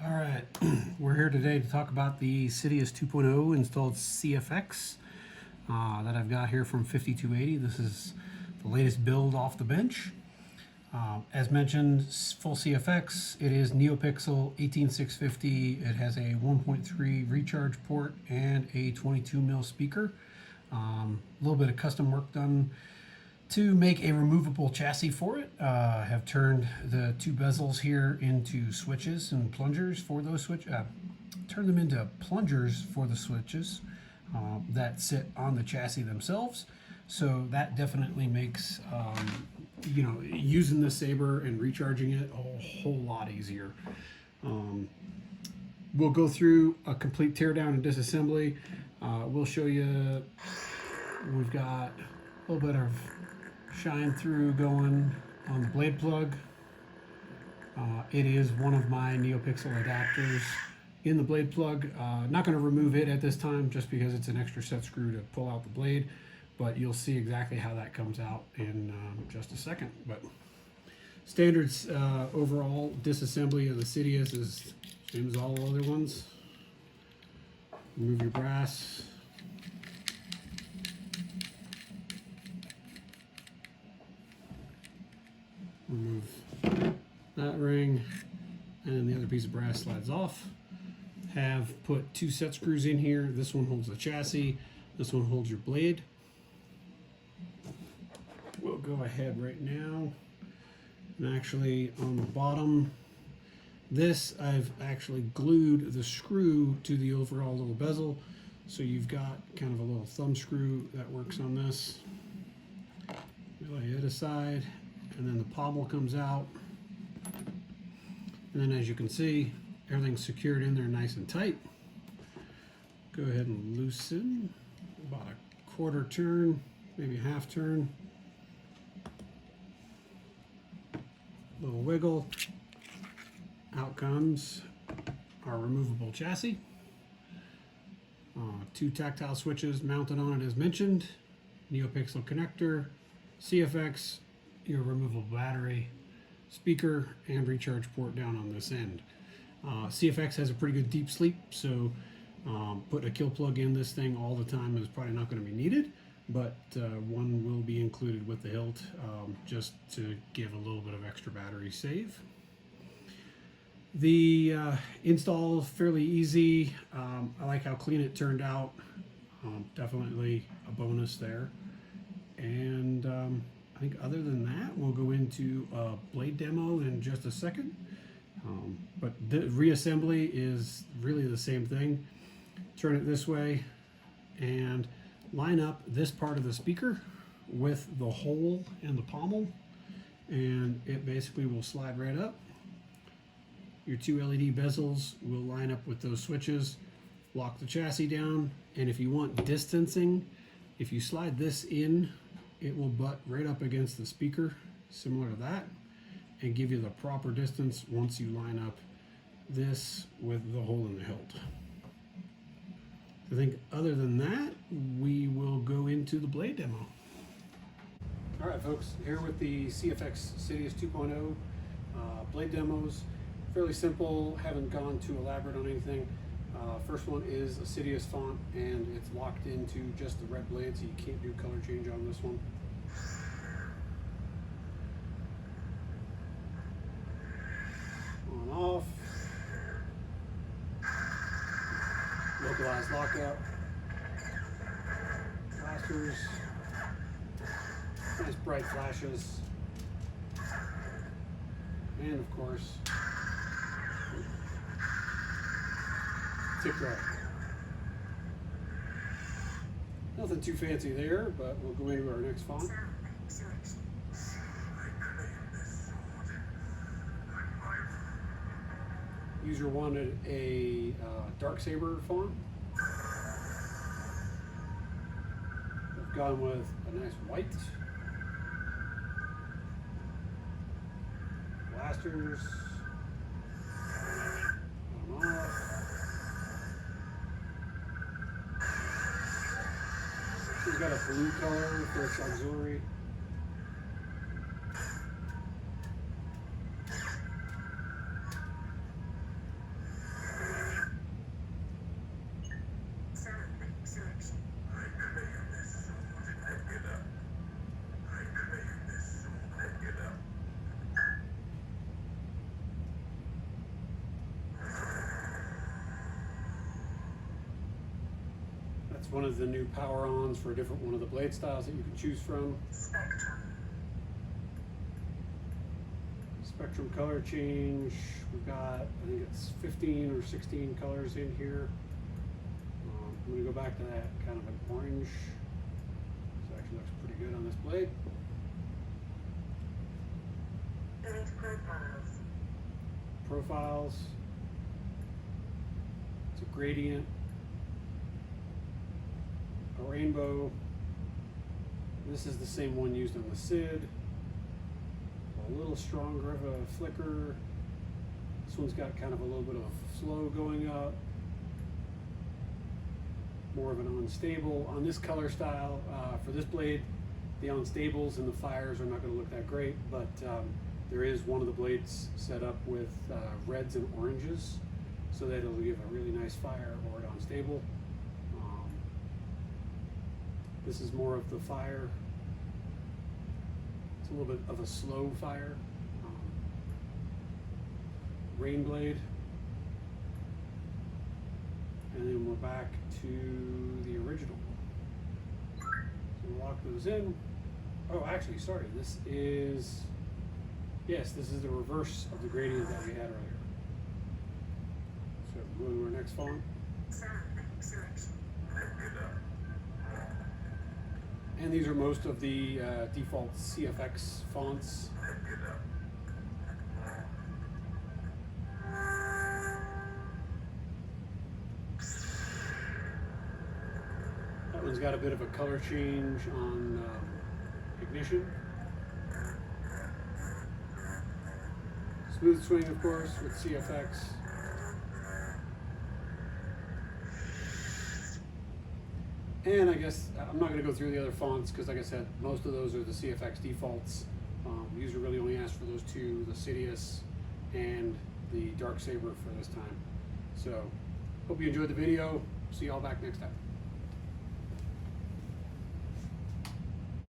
All right, we're here today to talk about the Sidious 2.0 installed CFX that I've got here from 5280. This is the latest build off the bench. As mentioned, full CFX. It is NeoPixel 18650. It has a 1.3 recharge port and a 22mm speaker. A little bit of custom work done to make a removable chassis for it. Have turned the two bezels here into switches and plungers for those switches. Turn them into plungers for the switches that sit on the chassis themselves. So that definitely makes using the saber and recharging it a whole lot easier. We'll go through a complete teardown and disassembly. We'll show you. We've got a little bit of shine through going on the blade plug. It is one of my NeoPixel adapters in the blade plug. Not going to remove it at this time just because it's an extra set screw to pull out the blade, but you'll see exactly how that comes out in just a second. But standards overall disassembly of the Sidious is same as all other ones. Remove your brass. Remove that ring, and then the other piece of brass slides off. Have put two set screws in here. This one holds the chassis, this one holds your blade. We'll go ahead right now and actually on the bottom, this I've actually glued the screw to the overall little bezel, so you've got kind of a little thumb screw that works on this. We lay it aside, and then the pommel comes out, and then as you can see, everything's secured in there nice and tight. Go ahead and loosen about a quarter turn, maybe a half turn. Little wiggle. Out comes our removable chassis. Two tactile switches mounted on it as mentioned. NeoPixel connector, CFX, your removable battery, speaker, and recharge port down on this end. CFX has a pretty good deep sleep, so put a kill plug in this thing all the time is probably not going to be needed, but one will be included with the hilt just to give a little bit of extra battery save. The install is fairly easy. I like how clean it turned out. Definitely a bonus there. And I think other than that, we'll go into a blade demo in just a second. But the reassembly is really the same thing. Turn it this way and line up this part of the speaker with the hole in the pommel, and it basically will slide right up. Your two LED bezels will line up with those switches, lock the chassis down, and if you want distancing, if you slide this in, it will butt right up against the speaker, similar to that, and give you the proper distance once you line up this with the hole in the hilt. I think other than that, we will go into the blade demo. All right, folks, here with the CFX Sidious 2.0 blade demos. Fairly simple, haven't gone too elaborate on anything. First one is a Sidious font, and it's locked into just the red blade, so you can't do color change on this one. On off. Localized lockout. Blasters. Nice bright flashes. And of course, tick right. Nothing too fancy there, but we'll go into our next font. User wanted a dark saber font. We've gone with a nice white. Blasters. On off. She's got a blue color for its auxiliary. one of the new power-ons for a different one of the blade styles that you can choose from. Spectrum color change. We've got, I think it's 15 or 16 colors in here. I'm going to go back to that kind of an orange. This actually looks pretty good on this blade. Profiles. It's a gradient, a rainbow. This is the same one used on the Sid. A little stronger of a flicker. This one's got kind of a little bit of a flow going up. More of an unstable. On this color style, for this blade, the unstables and the fires are not going to look that great, but there is one of the blades set up with reds and oranges, so that it'll give a really nice fire or an unstable. This is more of the fire. It's a little bit of a slow fire. Rain blade. And then we're back to the original. So we'll lock those in. Oh, actually, sorry, this is, yes, this is the reverse of the gradient that we had earlier. So go to our next font. And these are most of the default CFX fonts. That one's got a bit of a color change on ignition. Smooth swing, of course, with CFX. And I guess I'm not going to go through the other fonts because, like I said, most of those are the CFX defaults. User really only asked for those two, the Sidious and the Dark Saber for this time. So, hope you enjoyed the video. See y'all back next time.